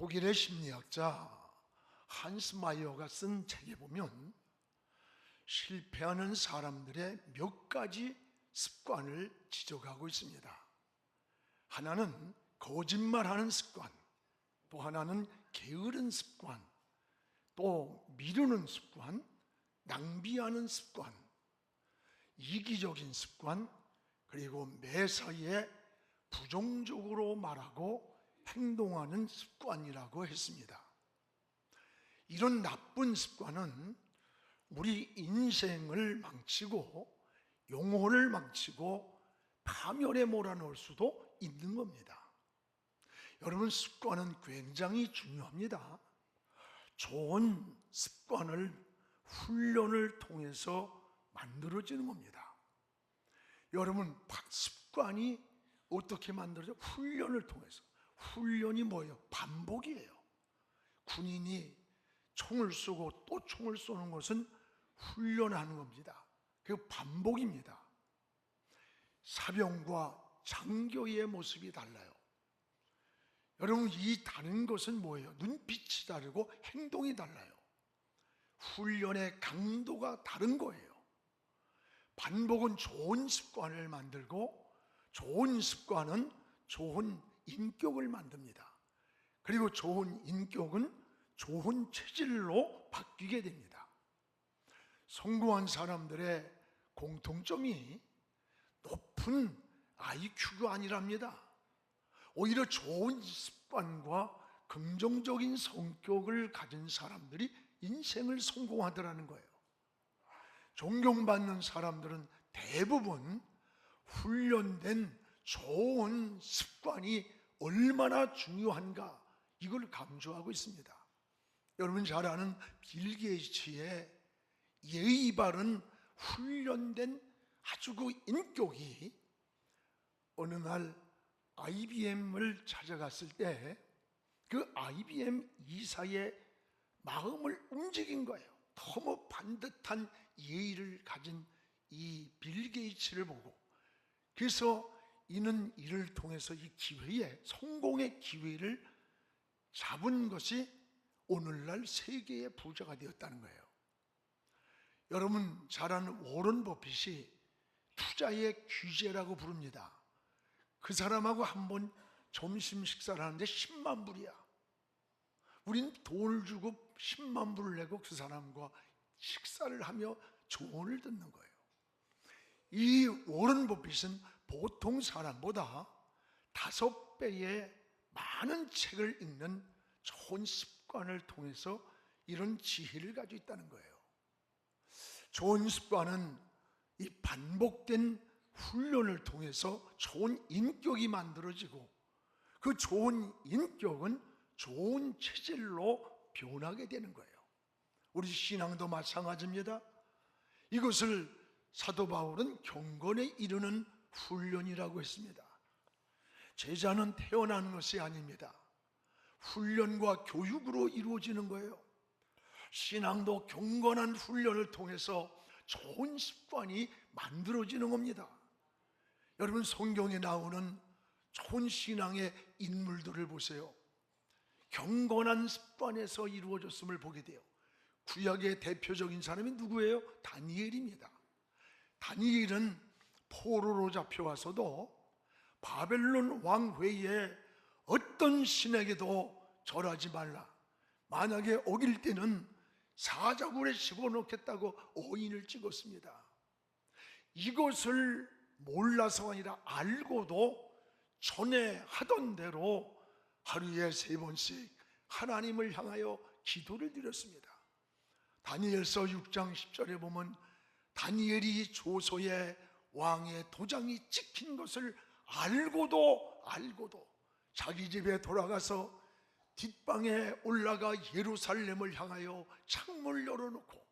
독일의 심리학자 한스 마이어가 쓴 책에 보면 실패하는 사람들의 몇 가지 습관을 지적하고 있습니다. 하나는 거짓말하는 습관, 또 하나는 게으른 습관, 또 미루는 습관, 낭비하는 습관, 이기적인 습관, 그리고 매사에 부정적으로 말하고 행동하는 습관이라고 했습니다. 이런 나쁜 습관은 우리 인생을 망치고 영혼을 망치고 파멸에 몰아넣을 수도 있는 겁니다. 여러분, 습관은 굉장히 중요합니다. 좋은 습관을 훈련을 통해서 만들어지는 겁니다. 여러분, 습관이 어떻게 만들어져? 훈련을 통해서. 훈련이 뭐예요? 반복이에요. 군인이 총을 쏘고 또 총을 쏘는 것은 훈련하는 겁니다. 그 반복입니다. 사병과 장교의 모습이 달라요. 여러분, 이 다른 것은 뭐예요? 눈빛이 다르고 행동이 달라요. 훈련의 강도가 다른 거예요. 반복은 좋은 습관을 만들고, 좋은 습관은 좋은 인격을 만듭니다. 그리고 좋은 인격은 좋은 체질로 바뀌게 됩니다. 성공한 사람들의 공통점이 높은 IQ가 아니랍니다. 오히려 좋은 습관과 긍정적인 성격을 가진 사람들이 인생을 성공하더라는 거예요. 존경받는 사람들은 대부분 훈련된 좋은 습관이 얼마나 중요한가, 이걸 강조하고 있습니다. 여러분 잘 아는 빌 게이츠의 예의 바른 훈련된 아주 그 인격이 어느 날 IBM을 찾아갔을 때 그 IBM 이사의 마음을 움직인 거예요. 너무 반듯한 예의를 가진 이 빌 게이츠를 보고, 그래서 이는 이를 통해서 이 기회에, 성공의 기회를 잡은 것이 오늘날 세계의 부자가 되었다는 거예요. 여러분 잘 아는 워런 버핏이 투자의 귀재라고 부릅니다. 그 사람하고 한번 점심 식사를 하는데 10만 불이야. 우린 돈을 주고 10만 불을 내고 그 사람과 식사를 하며 조언을 듣는 거예요. 이 워런 버핏은 보통 사람보다 5배의 많은 책을 읽는 좋은 습관을 통해서 이런 지혜를 가지고 있다는 거예요. 좋은 습관은 이 반복된 훈련을 통해서 좋은 인격이 만들어지고, 그 좋은 인격은 좋은 체질로 변하게 되는 거예요. 우리 신앙도 마찬가지입니다. 이것을 사도 바울은 경건에 이르는 훈련이라고 했습니다. 제자는 태어나는 것이 아닙니다. 훈련과 교육으로 이루어지는 거예요. 신앙도 경건한 훈련을 통해서 좋은 습관이 만들어지는 겁니다. 여러분, 성경에 나오는 좋은 신앙의 인물들을 보세요. 경건한 습관에서 이루어졌음을 보게 돼요. 구약의 대표적인 사람이 누구예요? 다니엘입니다. 다니엘은 포로로 잡혀와서도 바벨론 왕회의에 어떤 신에게도 절하지 말라, 만약에 어길 때는 사자굴에 집어넣겠다고 어인을 찍었습니다. 이것을 몰라서가 아니라 알고도 전에 하던 대로 하루에 3번씩 하나님을 향하여 기도를 드렸습니다. 다니엘서 6장 10절에 보면 다니엘이 조서에 왕의 도장이 찍힌 것을 알고도 자기 집에 돌아가서 뒷방에 올라가 예루살렘을 향하여 창문을 열어놓고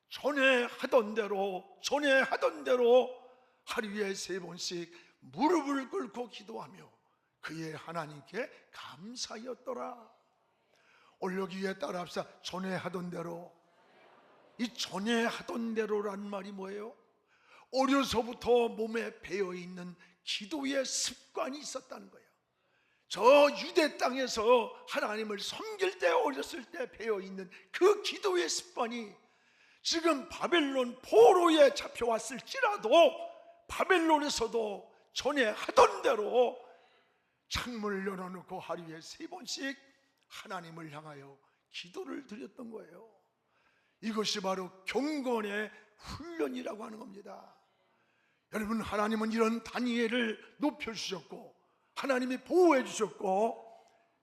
전에 하던 대로 하루에 3번씩 무릎을 꿇고 기도하며 그의 하나님께 감사였더라. 올려기 위해 따라합시다. 전에 하던 대로. 이 전에 하던 대로란 말이 뭐예요? 어려서부터 몸에 배어있는 기도의 습관이 있었다는 거예요. 저 유대 땅에서 하나님을 섬길 때 어렸을 때 배어있는 그 기도의 습관이 지금 바벨론 포로에 잡혀왔을지라도 바벨론에서도 전에 하던 대로 창문을 열어놓고 하루에 3번씩 하나님을 향하여 기도를 드렸던 거예요. 이것이 바로 경건의 훈련이라고 하는 겁니다. 여러분, 하나님은 이런 다니엘을 높여주셨고 하나님이 보호해 주셨고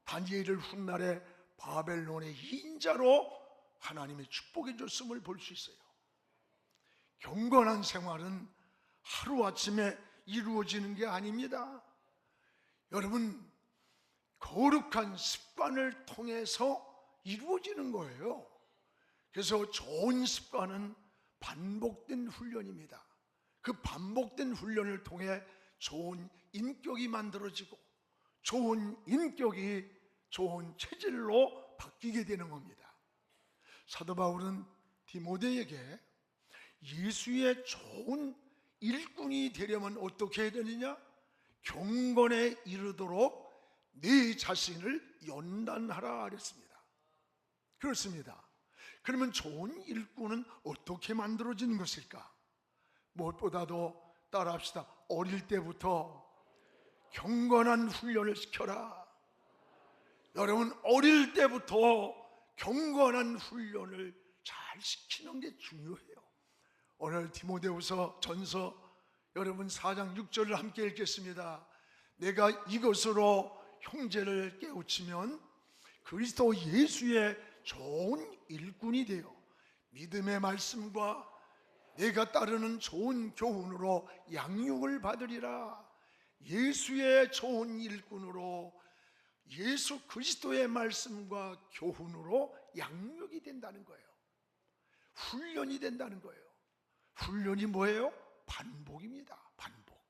다니엘을 훗날에 바벨론의 인자로 하나님의 축복해 줬음을 볼 수 있어요. 경건한 생활은 하루아침에 이루어지는 게 아닙니다. 여러분, 거룩한 습관을 통해서 이루어지는 거예요. 그래서 좋은 습관은 반복된 훈련입니다. 그 반복된 훈련을 통해 좋은 인격이 만들어지고 좋은 인격이 좋은 체질로 바뀌게 되는 겁니다. 사도 바울은 디모데에게 예수의 좋은 일꾼이 되려면 어떻게 해야 되느냐? 경건에 이르도록 네 자신을 연단하라 그랬습니다. 그렇습니다. 그러면 좋은 일꾼은 어떻게 만들어지는 것일까? 무엇보다도 따라합시다. 어릴 때부터 경건한 훈련을 시켜라. 여러분, 어릴 때부터 경건한 훈련을 잘 시키는 게 중요해요. 오늘 디모데후서 전서 여러분 4장 6절을 함께 읽겠습니다. 내가 이것으로 형제를 깨우치면 그리스도 예수의 좋은 일꾼이 되어 믿음의 말씀과 내가 따르는 좋은 교훈으로 양육을 받으리라. 예수의 좋은 일꾼으로 예수 그리스도의 말씀과 교훈으로 양육이 된다는 거예요. 훈련이 된다는 거예요. 훈련이 뭐예요? 반복입니다. 반복.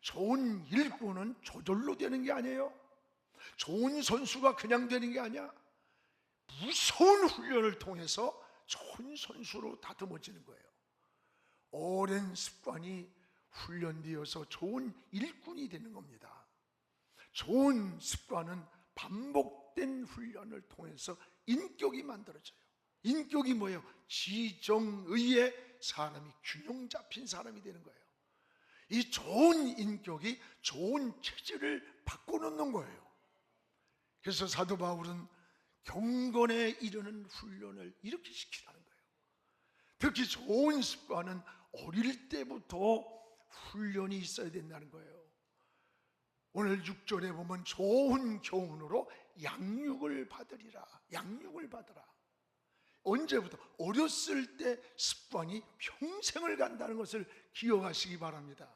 좋은 일꾼은 저절로 되는 게 아니에요. 좋은 선수가 그냥 되는 게 아니야. 무서운 훈련을 통해서 좋은 선수로 다듬어지는 거예요. 오랜 습관이 훈련되어서 좋은 일꾼이 되는 겁니다. 좋은 습관은 반복된 훈련을 통해서 인격이 만들어져요. 인격이 뭐예요? 지정의의 사람이 균형 잡힌 사람이 되는 거예요. 이 좋은 인격이 좋은 체질을 바꿔놓는 거예요. 그래서 사도 바울은 경건에 이르는 훈련을 이렇게 시키라는 거예요. 특히 좋은 습관은 어릴 때부터 훈련이 있어야 된다는 거예요. 오늘 6절에 보면 좋은 교훈으로 양육을 받으리라. 양육을 받으라. 언제부터? 어렸을 때 습관이 평생을 간다는 것을 기억하시기 바랍니다.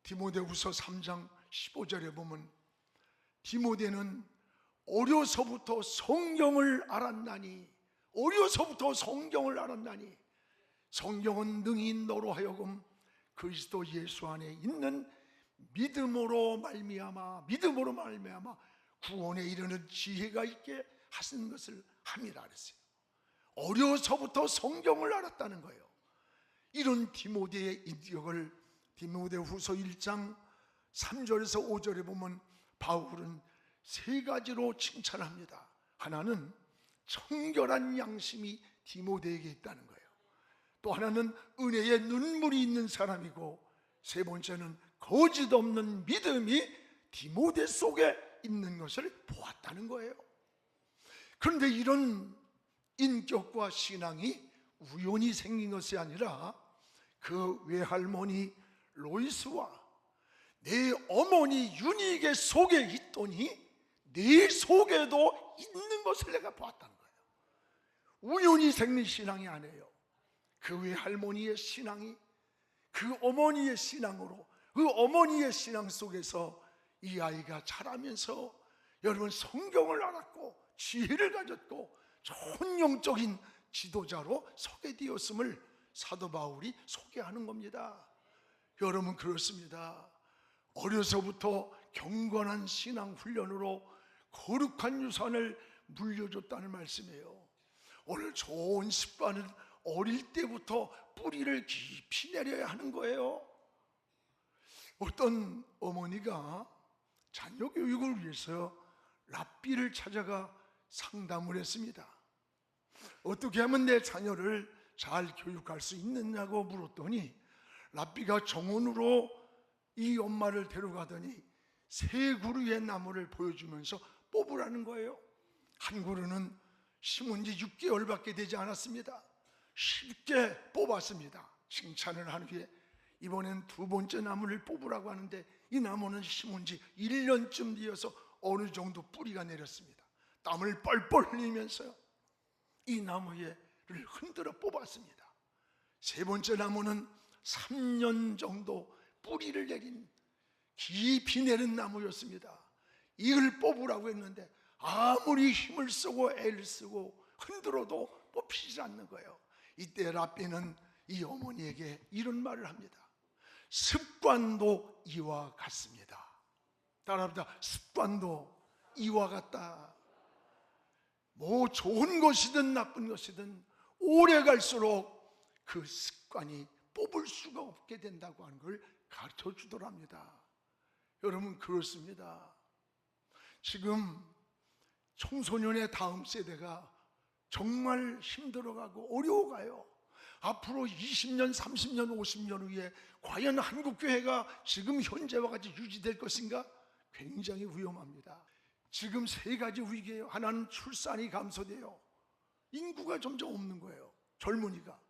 디모데후서 3장 15절에 보면 디모데는 어려서부터 성경을 알았나니, 어려서부터 성경을 알았나니 성경은 능히 너로 하여금 그리스도 예수 안에 있는 믿음으로 말미암아 구원에 이르는 지혜가 있게 하시는 것을 함이라 그랬어요. 어려서부터 성경을 알았다는 거예요. 이런 디모데의 인격을 디모데후서 1장 3절에서 5절에 보면 바울은 3가지로 칭찬합니다. 하나는 청결한 양심이 디모데에게 있다는 거예요. 또 하나는 은혜의 눈물이 있는 사람이고, 3번째는 거짓 없는 믿음이 디모데 속에 있는 것을 보았다는 거예요. 그런데 이런 인격과 신앙이 우연히 생긴 것이 아니라 그 외할머니 로이스와 내 어머니 유니게 속에 있더니 내 속에도 있는 것을 내가 보았다는 거예요. 우연히 생긴 신앙이 아니에요. 그 외할머니의 신앙이 그 어머니의 신앙으로, 그 어머니의 신앙 속에서 이 아이가 자라면서 여러분 성경을 알았고 지혜를 가졌고 좋은 영적인 지도자로 소개되었음을 사도 바울이 소개하는 겁니다. 여러분, 그렇습니다. 어려서부터 경건한 신앙 훈련으로 거룩한 유산을 물려줬다는 말씀이에요. 오늘 좋은 습관은 어릴 때부터 뿌리를 깊이 내려야 하는 거예요. 어떤 어머니가 자녀 교육을 위해서 랍비를 찾아가 상담을 했습니다. 어떻게 하면 내 자녀를 잘 교육할 수 있느냐고 물었더니 랍비가 정원으로 이 엄마를 데려가더니 세 그루의 나무를 보여주면서 뽑으라는 거예요. 한 그루는 심은 지 6개월밖에 되지 않았습니다. 쉽게 뽑았습니다. 칭찬을 한 후에 이번엔 두 번째 나무를 뽑으라고 하는데 이 나무는 심은 지 1년쯤 되어서 어느 정도 뿌리가 내렸습니다. 땀을 뻘뻘 흘리면서요, 이 나무를 흔들어 뽑았습니다. 세 번째 나무는 3년 정도 뿌리를 내린 깊이 내린 나무였습니다. 이걸 뽑으라고 했는데 아무리 힘을 쓰고 애를 쓰고 흔들어도 뽑히지 않는 거예요. 이때 랍비는 이 어머니에게 이런 말을 합니다. 습관도 이와 같습니다. 따라합니다. 습관도 이와 같다. 뭐 좋은 것이든 나쁜 것이든 오래 갈수록 그 습관이 뽑을 수가 없게 된다고 하는 걸 가르쳐 주더랍니다. 여러분, 그렇습니다. 지금 청소년의 다음 세대가 정말 힘들어가고 어려워가요. 앞으로 20년, 30년, 50년 후에 과연 한국교회가 지금 현재와 같이 유지될 것인가? 굉장히 위험합니다. 지금 세 가지 위기예요. 하나는 출산이 감소돼요. 인구가 점점 없는 거예요, 젊은이가.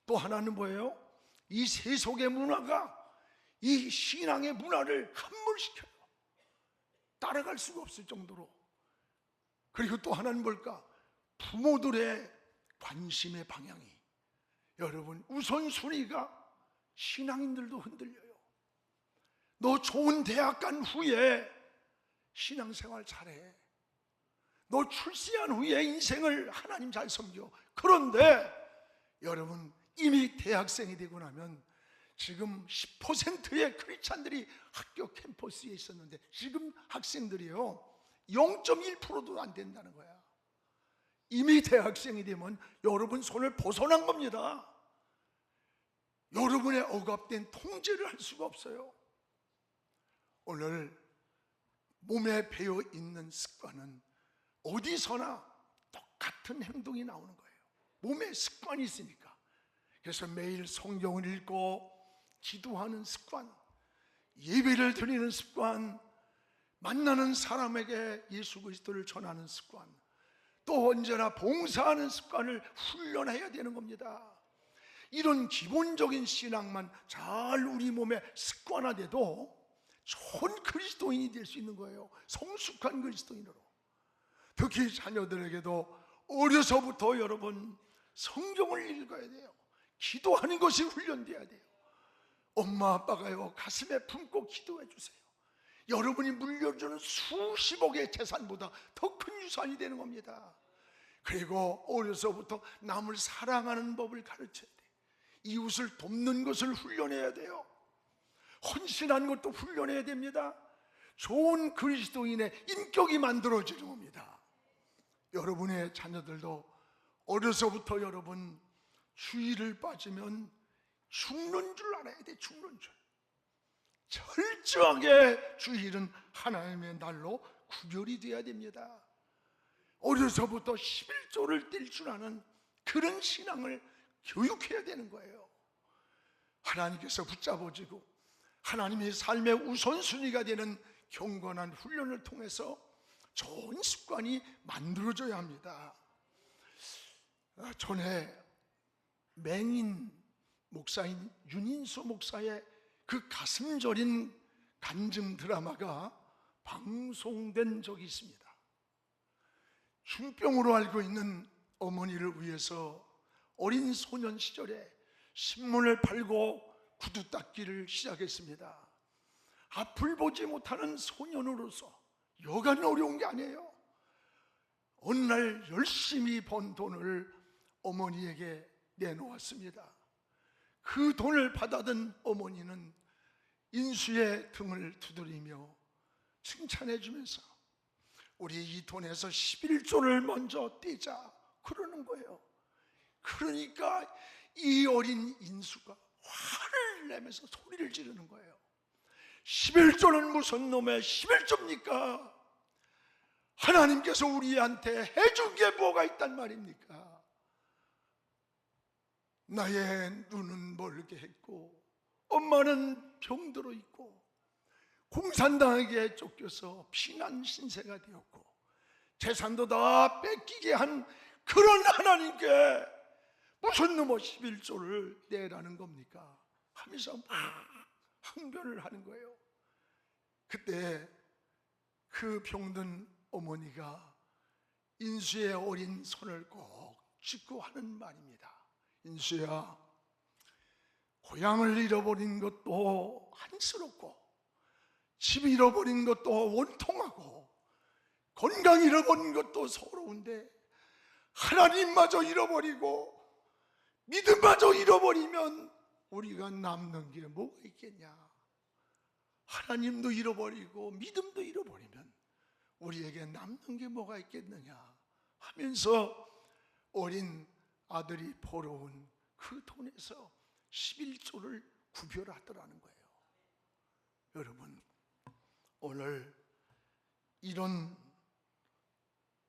또 하나는 뭐예요? 이 세속의 문화가 이 신앙의 문화를 함몰시켜요. 따라갈 수가 없을 정도로. 그리고 또 하나는 뭘까? 부모들의 관심의 방향이, 여러분, 우선순위가 신앙인들도 흔들려요. 너 좋은 대학 간 후에 신앙생활 잘해. 너 출세한 후에 인생을 하나님 잘 섬겨. 그런데 여러분, 이미 대학생이 되고 나면 지금 10%의 크리스찬들이 학교 캠퍼스에 있었는데 지금 학생들이요 0.1%도 안 된다는 거야. 이미 대학생이 되면 여러분 손을 벗어난 겁니다. 여러분의 억압된 통제를 할 수가 없어요. 오늘 몸에 배어있는 습관은 어디서나 똑같은 행동이 나오는 거예요. 몸에 습관이 있으니까. 그래서 매일 성경을 읽고 기도하는 습관, 예배를 드리는 습관, 만나는 사람에게 예수 그리스도를 전하는 습관, 또 언제나 봉사하는 습관을 훈련해야 되는 겁니다. 이런 기본적인 신앙만 잘 우리 몸에 습관화돼도 좋은 그리스도인이 될 수 있는 거예요. 성숙한 그리스도인으로. 특히 자녀들에게도 어려서부터 여러분 성경을 읽어야 돼요. 기도하는 것이 훈련돼야 돼요. 엄마 아빠가요 가슴에 품고 기도해 주세요. 여러분이 물려주는 수십억의 재산보다 더 큰 유산이 되는 겁니다. 그리고 어려서부터 남을 사랑하는 법을 가르쳐야 돼요. 이웃을 돕는 것을 훈련해야 돼요. 헌신하는 것도 훈련해야 됩니다. 좋은 그리스도인의 인격이 만들어지는 겁니다. 여러분의 자녀들도 어려서부터 여러분 주의를 빠지면 죽는 줄 알아야 돼. 죽는 줄. 철저하게 주일은 하나님의 날로 구별이 되어야 됩니다. 어려서부터 11조를 뗄 줄 아는 그런 신앙을 교육해야 되는 거예요. 하나님께서 붙잡아주고 하나님의 삶의 우선순위가 되는 경건한 훈련을 통해서 좋은 습관이 만들어져야 합니다. 전에 맹인 목사인 윤인수 목사의 그 가슴 저린 간증 드라마가 방송된 적이 있습니다. 중병으로 앓고 있는 어머니를 위해서 어린 소년 시절에 신문을 팔고 구두 닦기를 시작했습니다. 앞을 보지 못하는 소년으로서 여간 어려운 게 아니에요. 어느 날 열심히 번 돈을 어머니에게 내놓았습니다. 그 돈을 받아든 어머니는 인수의 등을 두드리며 칭찬해 주면서 우리 이 돈에서 11조를 먼저 떼자 그러는 거예요. 그러니까 이 어린 인수가 화를 내면서 소리를 지르는 거예요. 11조는 무슨 놈의 11조입니까? 하나님께서 우리한테 해준 게 뭐가 있단 말입니까? 나의 눈은 멀게 했고 엄마는 병들어 있고 공산당에게 쫓겨서 피난 신세가 되었고 재산도 다 뺏기게 한 그런 하나님께 무슨 놈의 11조를 내라는 겁니까? 하면서 막 항변을 하는 거예요. 그때 그 병든 어머니가 인수의 어린 손을 꼭 쥐고 하는 말입니다. 인수야, 고향을 잃어버린 것도 한스럽고 집 잃어버린 것도 원통하고 건강 잃어버린 것도 서러운데 하나님마저 잃어버리고 믿음마저 잃어버리면 우리가 남는 게 뭐가 있겠냐? 하나님도 잃어버리고 믿음도 잃어버리면 우리에게 남는 게 뭐가 있겠느냐 하면서 어린 아들이 벌어온 그 돈에서 11조를 구별하더라는 거예요. 여러분, 오늘 이런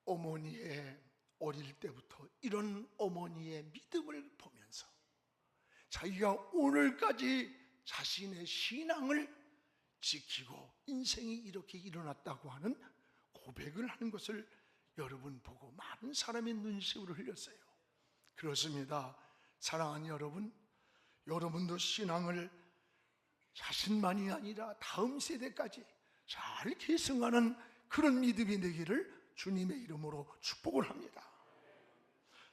어머니의 어릴 때부터 이런 어머니의 믿음을 보면서 자기가 오늘까지 자신의 신앙을 지키고 인생이 이렇게 일어났다고 하는 고백을 하는 것을 여러분 보고 많은 사람이 눈시울을 흘렸어요. 그렇습니다. 사랑하는 여러분, 여러분도 신앙을 자신만이 아니라 다음 세대까지 잘 계승하는 그런 믿음이 되기를 주님의 이름으로 축복을 합니다.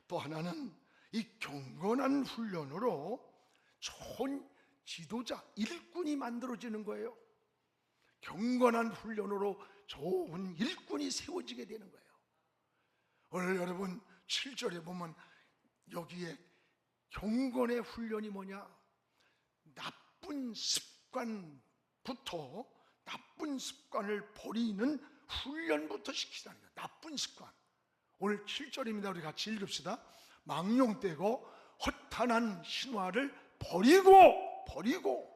또 하나는 이 경건한 훈련으로 좋은 지도자, 일꾼이 만들어지는 거예요. 경건한 훈련으로 좋은 일꾼이 세워지게 되는 거예요. 오늘 여러분 7절에 보면 여기에 경건의 훈련이 뭐냐? 나쁜 습관부터 나쁜 습관을 버리는 훈련부터 시키자는 거예요. 나쁜 습관. 오늘 7절입니다. 우리 같이 읽읍시다. 망령되고 허탄한 신화를 버리고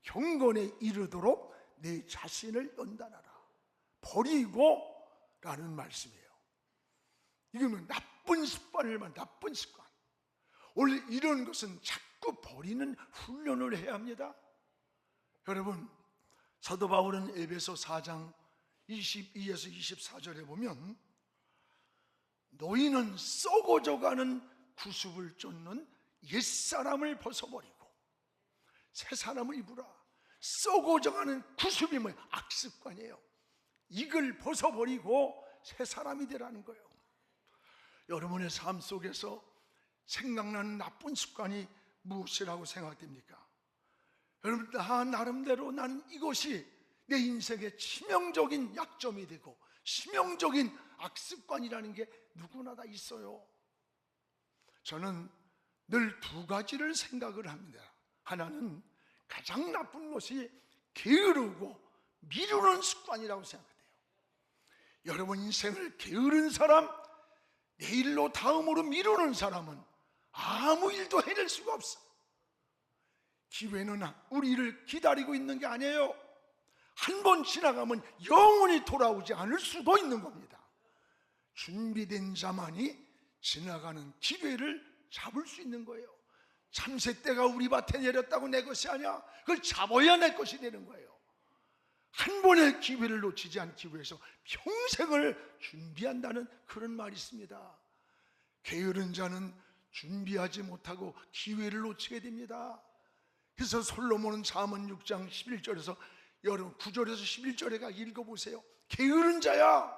경건에 이르도록 내 자신을 연단하라. 버리고 라는 말씀이에요. 이거는 나쁜 습관을 말, 나쁜 습관. 원래 이런 것은 자꾸 버리는 훈련을 해야 합니다. 여러분, 사도 바울은 에베소 4장 22에서 24절에 보면 너희는 썩어져가는 구습을 쫓는 옛사람을 벗어버리고 새 사람을 입으라. 썩어져가는 구습이 뭐예요? 악습관이에요. 이걸 벗어버리고 새 사람이 되라는 거예요. 여러분의 삶 속에서 생각나는 나쁜 습관이 무엇이라고 생각됩니까? 여러분, 나름대로 나는 이것이 내 인생의 치명적인 약점이 되고 치명적인 악습관이라는 게 누구나 다 있어요. 저는 늘 두 가지를 생각을 합니다. 하나는 가장 나쁜 것이 게으르고 미루는 습관이라고 생각해요. 여러분 인생을 게으른 사람, 내일로 다음으로 미루는 사람은 아무 일도 해낼 수가 없어. 기회는 우리를 기다리고 있는 게 아니에요. 한 번 지나가면 영원히 돌아오지 않을 수도 있는 겁니다. 준비된 자만이 지나가는 기회를 잡을 수 있는 거예요. 참새떼가 우리 밭에 내렸다고 내 것이 아니야. 그걸 잡아야 내 것이 되는 거예요. 한 번의 기회를 놓치지 않기 위해서 평생을 준비한다는 그런 말이 있습니다. 게으른 자는 준비하지 못하고 기회를 놓치게 됩니다. 그래서 솔로몬은 잠언 6장 11절에서 여러분 9절에서 11절에 읽어보세요. 게으른 자야,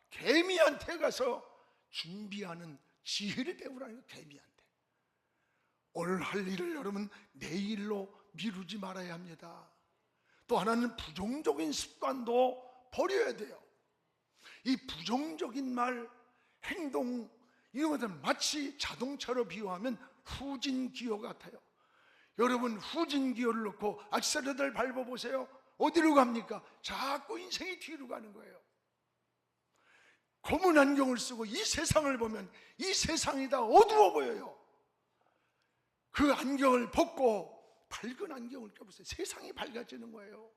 개미한테 가서 준비하는 지혜를 배우라는 거예요. 개미한테. 오늘 할 일을 여러분 내일로 미루지 말아야 합니다. 또 하나는 부정적인 습관도 버려야 돼요. 이 부정적인 말, 행동 이런 것들 마치 자동차로 비유하면 후진기어 같아요. 여러분 후진기어를 놓고 악셀레터를 밟아보세요. 어디로 갑니까? 자꾸 인생이 뒤로 가는 거예요. 검은 안경을 쓰고 이 세상을 보면 이 세상이 다 어두워 보여요. 그 안경을 벗고 밝은 안경을 껴보세요. 세상이 밝아지는 거예요.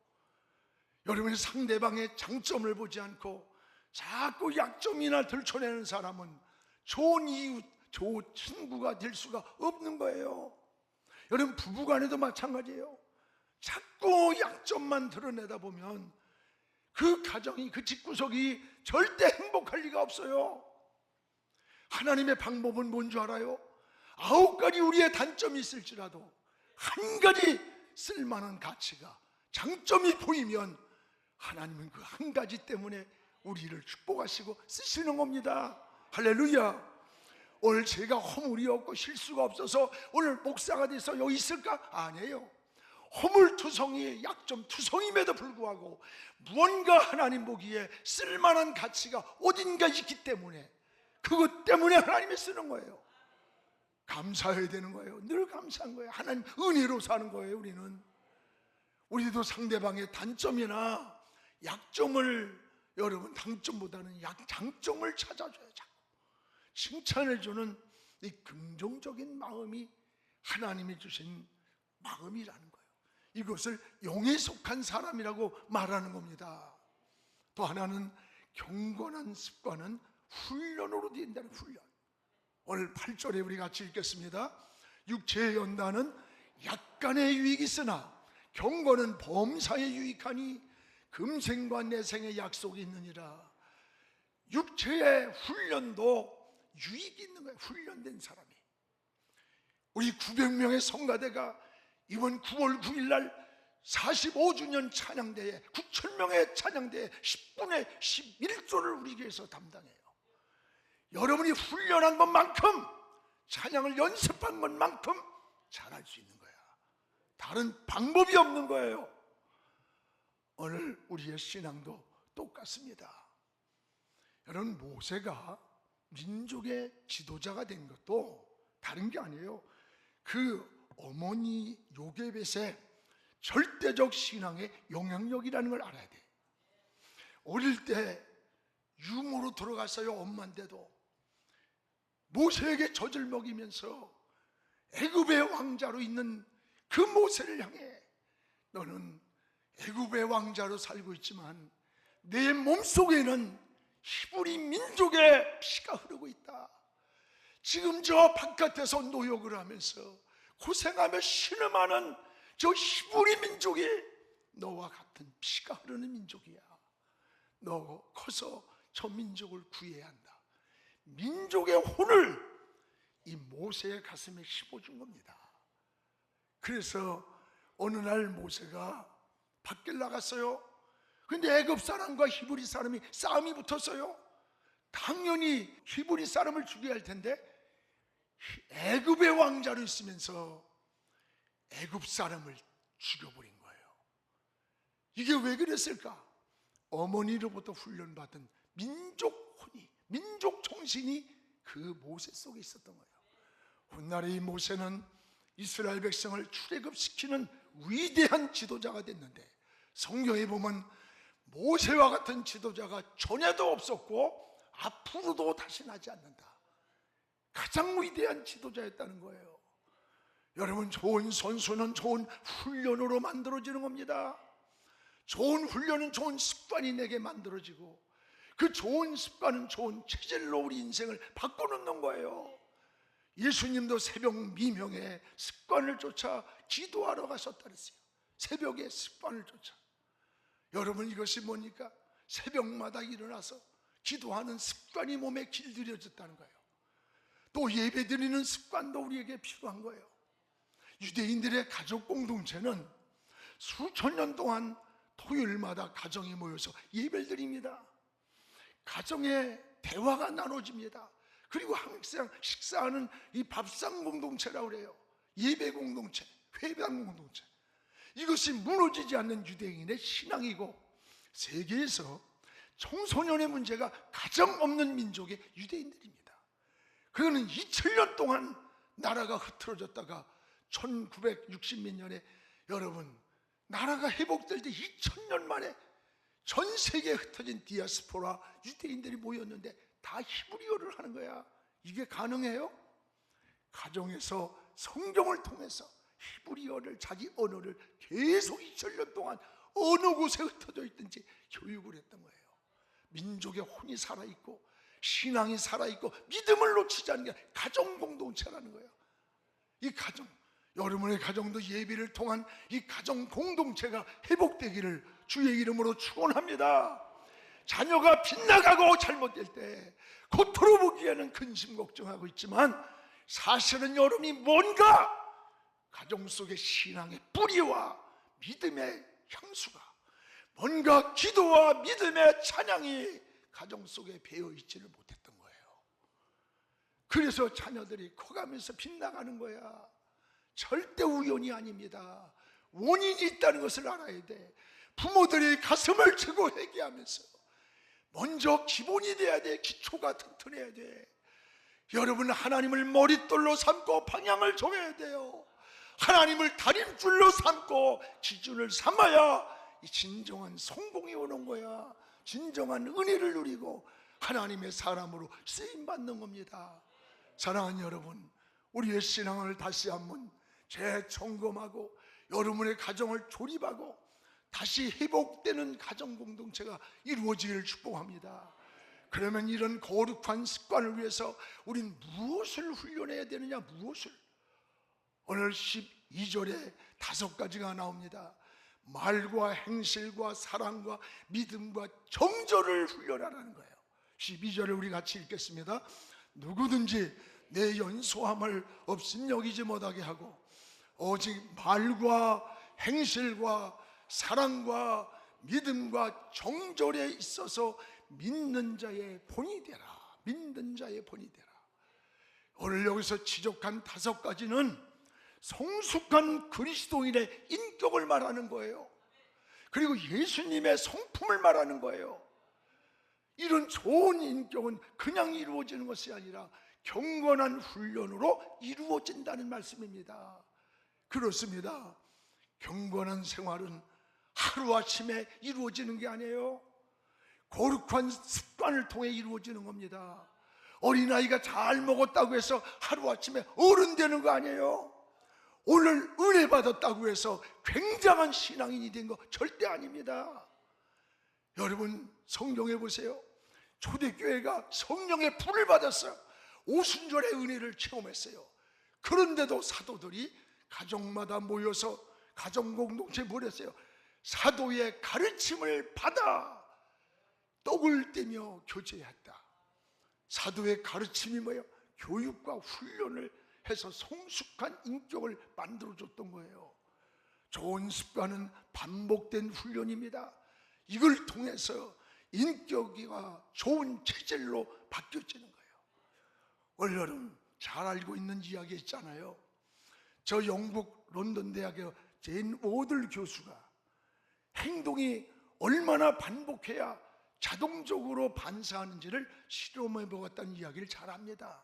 여러분이 상대방의 장점을 보지 않고 자꾸 약점이나 들춰내는 사람은 좋은 이웃, 좋은 친구가 될 수가 없는 거예요. 여러분 부부간에도 마찬가지예요. 자꾸 약점만 드러내다 보면 그 가정이, 그 집구석이 절대 행복할 리가 없어요. 하나님의 방법은 뭔 줄 알아요? 9가지 우리의 단점이 있을지라도 한 가지 쓸만한 가치가, 장점이 보이면 하나님은 그 한 가지 때문에 우리를 축복하시고 쓰시는 겁니다. 할렐루야. 오늘 제가 허물이 없고 실수가 없어서 오늘 목사가 돼서 여기 있을까? 아니에요. 허물투성이의 약점투성임에도 불구하고 무언가 하나님 보기에 쓸만한 가치가 어딘가 있기 때문에, 그것 때문에 하나님이 쓰는 거예요. 감사해야 되는 거예요. 늘 감사한 거예요. 하나님 은혜로 사는 거예요. 우리도 상대방의 단점이나 약점을, 여러분 단점보다는 장점을 찾아줘야 자꾸 칭찬해주는 이 긍정적인 마음이 하나님이 주신 마음이라는 거예요. 이것을 영에 속한 사람이라고 말하는 겁니다. 또 하나는 경건한 습관은 훈련으로 된다는 훈련. 오늘 8절에 우리 같이 읽겠습니다. 육체의 연단은 약간의 유익이 있으나 경건은 범사에 유익하니 금생과 내생의 약속이 있느니라. 육체의 훈련도 유익이 있는 거예요. 훈련된 사람이. 우리 900명의 성가대가 이번 9월 9일 날 45주년 찬양대회, 9,000명의 찬양대회 10분의 11조를 우리 교회에서 담당해요. 여러분이 훈련한 것만큼, 찬양을 연습한 것만큼 잘할 수 있는 거야. 다른 방법이 없는 거예요. 오늘 우리의 신앙도 똑같습니다. 여러분, 모세가 민족의 지도자가 된 것도 다른 게 아니에요. 그 어머니 요게벳의 절대적 신앙의 영향력이라는 걸 알아야 돼. 어릴 때 유모로 들어갔어요. 엄마인데도 모세에게 젖을 먹이면서 애굽의 왕자로 있는 그 모세를 향해, 너는 애굽의 왕자로 살고 있지만 내 몸속에는 히브리 민족의 피가 흐르고 있다. 지금 저 바깥에서 노역을 하면서 고생하며 신음하는 저 히브리 민족이 너와 같은 피가 흐르는 민족이야. 너 커서 저 민족을 구해야 한다. 민족의 혼을 이 모세의 가슴에 심어준 겁니다. 그래서 어느 날 모세가 밖에 나갔어요. 근데 애굽 사람과 히브리 사람이 싸움이 붙었어요. 당연히 히브리 사람을 죽여야 할 텐데 애굽의 왕자로 있으면서 애굽 사람을 죽여버린 거예요. 이게 왜 그랬을까? 어머니로부터 훈련받은 민족 혼이, 민족 정신이 그 모세 속에 있었던 거예요. 훗날에 이 모세는 이스라엘 백성을 출애굽시키는 위대한 지도자가 됐는데, 성경에 보면 모세와 같은 지도자가 전에도 없었고 앞으로도 다시 나지 않는다. 가장 위대한 지도자였다는 거예요. 여러분, 좋은 선수는 좋은 훈련으로 만들어지는 겁니다. 좋은 훈련은 좋은 습관이 내게 만들어지고, 그 좋은 습관은 좋은 체질로 우리 인생을 바꿔놓는 거예요. 예수님도 새벽 미명에 습관을 쫓아 기도하러 가셨다 그랬어요. 새벽에 습관을 쫓아. 여러분, 이것이 뭡니까? 새벽마다 일어나서 기도하는 습관이 몸에 길들여졌다는 거예요. 또 예배드리는 습관도 우리에게 필요한 거예요. 유대인들의 가족 공동체는 수천 년 동안 토요일마다 가정이 모여서 예배를 드립니다. 가정의 대화가 나눠집니다. 그리고 항상 식사하는 이 밥상 공동체라고 그래요. 예배 공동체, 회당 공동체. 이것이 무너지지 않는 유대인의 신앙이고, 세계에서 청소년의 문제가 가장 없는 민족의 유대인들입니다. 그거는 2000년 동안 나라가 흐트러졌다가 1960몇 년에 여러분 나라가 회복될 때 2000년 만에 전 세계에 흩어진 디아스포라 유대인들이 모였는데 다 히브리어를 하는 거야. 이게 가능해요? 가정에서 성경을 통해서 히브리어를, 자기 언어를 계속 2000년 동안 어느 곳에 흩어져 있든지 교육을 했던 거예요. 민족의 혼이 살아있고 신앙이 살아있고 믿음을 놓치지 않는 게 가정 공동체라는 거예요. 이 가정, 여러분의 가정도 예배를 통한 이 가정 공동체가 회복되기를 주의 이름으로 축원합니다. 자녀가 빗나가고 잘못될 때 겉으로 보기에는 근심 걱정하고 있지만 사실은 여러분이 뭔가 가정 속의 신앙의 뿌리와 믿음의 향수가, 뭔가 기도와 믿음의 찬양이 가정 속에 배어있지를 못했던 거예요. 그래서 자녀들이 커가면서 빗나가는 거야. 절대 우연이 아닙니다. 원인이 있다는 것을 알아야 돼. 부모들이 가슴을 치고 회개하면서 먼저 기본이 돼야 돼. 기초가 튼튼해야 돼. 여러분, 하나님을 머릿돌로 삼고 방향을 정해야 돼요. 하나님을 다림줄로 삼고 기준을 삼아야 이 진정한 성공이 오는 거야. 진정한 은혜를 누리고 하나님의 사람으로 쓰임받는 겁니다. 사랑하는 여러분, 우리의 신앙을 다시 한번 재점검하고 여러분의 가정을 조립하고 다시 회복되는 가정 공동체가 이루어지기를 축복합니다. 그러면 이런 거룩한 습관을 위해서 우린 무엇을 훈련해야 되느냐? 무엇을? 오늘 12절에 5가지가 나옵니다. 말과 행실과 사랑과 믿음과 정절을 훈련하라는 거예요. 12절을 우리 같이 읽겠습니다. 누구든지 내 연소함을 없음 여기지 못하게 하고 오직 말과 행실과 사랑과 믿음과 정절에 있어서 믿는 자의 본이 되라. 믿는 자의 본이 되라. 오늘 여기서 지적한 5가지는 성숙한 그리스도인의 인격을 말하는 거예요. 그리고 예수님의 성품을 말하는 거예요. 이런 좋은 인격은 그냥 이루어지는 것이 아니라 경건한 훈련으로 이루어진다는 말씀입니다. 그렇습니다. 경건한 생활은 하루아침에 이루어지는 게 아니에요. 거룩한 습관을 통해 이루어지는 겁니다. 어린아이가 잘 먹었다고 해서 하루아침에 어른 되는 거 아니에요. 오늘 은혜 받았다고 해서 굉장한 신앙인이 된 거 절대 아닙니다. 여러분, 성경에 보세요. 초대교회가 성령의 불을 받았어요. 오순절의 은혜를 체험했어요. 그런데도 사도들이 가정마다 모여서 가정 공동체 모였어요. 사도의 가르침을 받아 떡을 떼며 교제했다. 사도의 가르침이 뭐예요? 교육과 훈련을 해서 성숙한 인격을 만들어줬던 거예요. 좋은 습관은 반복된 훈련입니다. 이걸 통해서 인격이가 좋은 체질로 바뀌어지는 거예요. 오늘 여러분 잘 알고 있는 이야기 있잖아요. 저 영국 런던 대학의 제인 워들 교수가 행동이 얼마나 반복해야 자동적으로 반사하는지를 실험해 보았다는 이야기를 잘 합니다.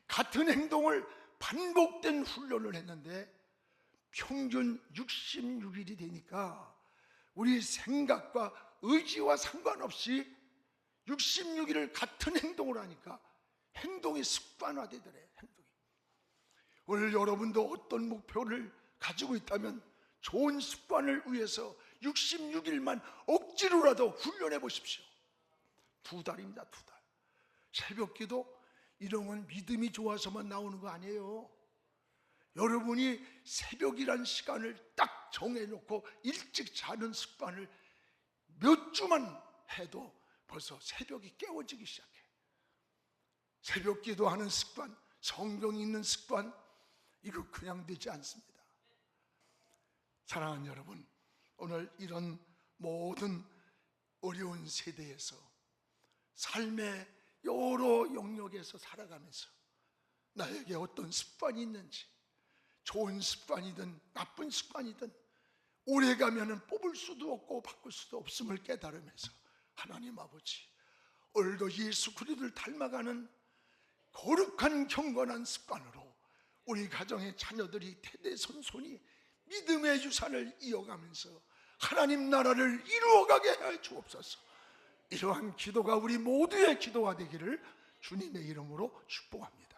같은 행동을 반복된 훈련을 했는데 평균 66일이 되니까 우리 생각과 의지와 상관없이 66일을 같은 행동을 하니까 행동이 습관화되더래. 행동이. 오늘 여러분도 어떤 목표를 가지고 있다면 좋은 습관을 위해서 66일만 억지로라도 훈련해 보십시오. 2달입니다. 2달. 새벽기도 이런 건 믿음이 좋아서만 나오는 거 아니에요. 여러분이 새벽이란 시간을 딱 정해놓고 일찍 자는 습관을 몇 주만 해도 벌써 새벽이 깨워지기 시작해. 새벽 기도하는 습관, 성경 읽는 습관, 이거 그냥 되지 않습니다. 사랑하는 여러분, 오늘 이런 모든 어려운 세대에서 삶의 여러 영역에서 살아가면서 나에게 어떤 습관이 있는지, 좋은 습관이든 나쁜 습관이든 오래 가면은 뽑을 수도 없고 바꿀 수도 없음을 깨달으면서 하나님 아버지, 오늘도 예수 그리스도를 닮아가는 거룩한 경건한 습관으로 우리 가정의 자녀들이 대대손손이 믿음의 유산을 이어가면서 하나님 나라를 이루어가게 해 주옵소서. 이러한 기도가 우리 모두의 기도가 되기를 주님의 이름으로 축복합니다.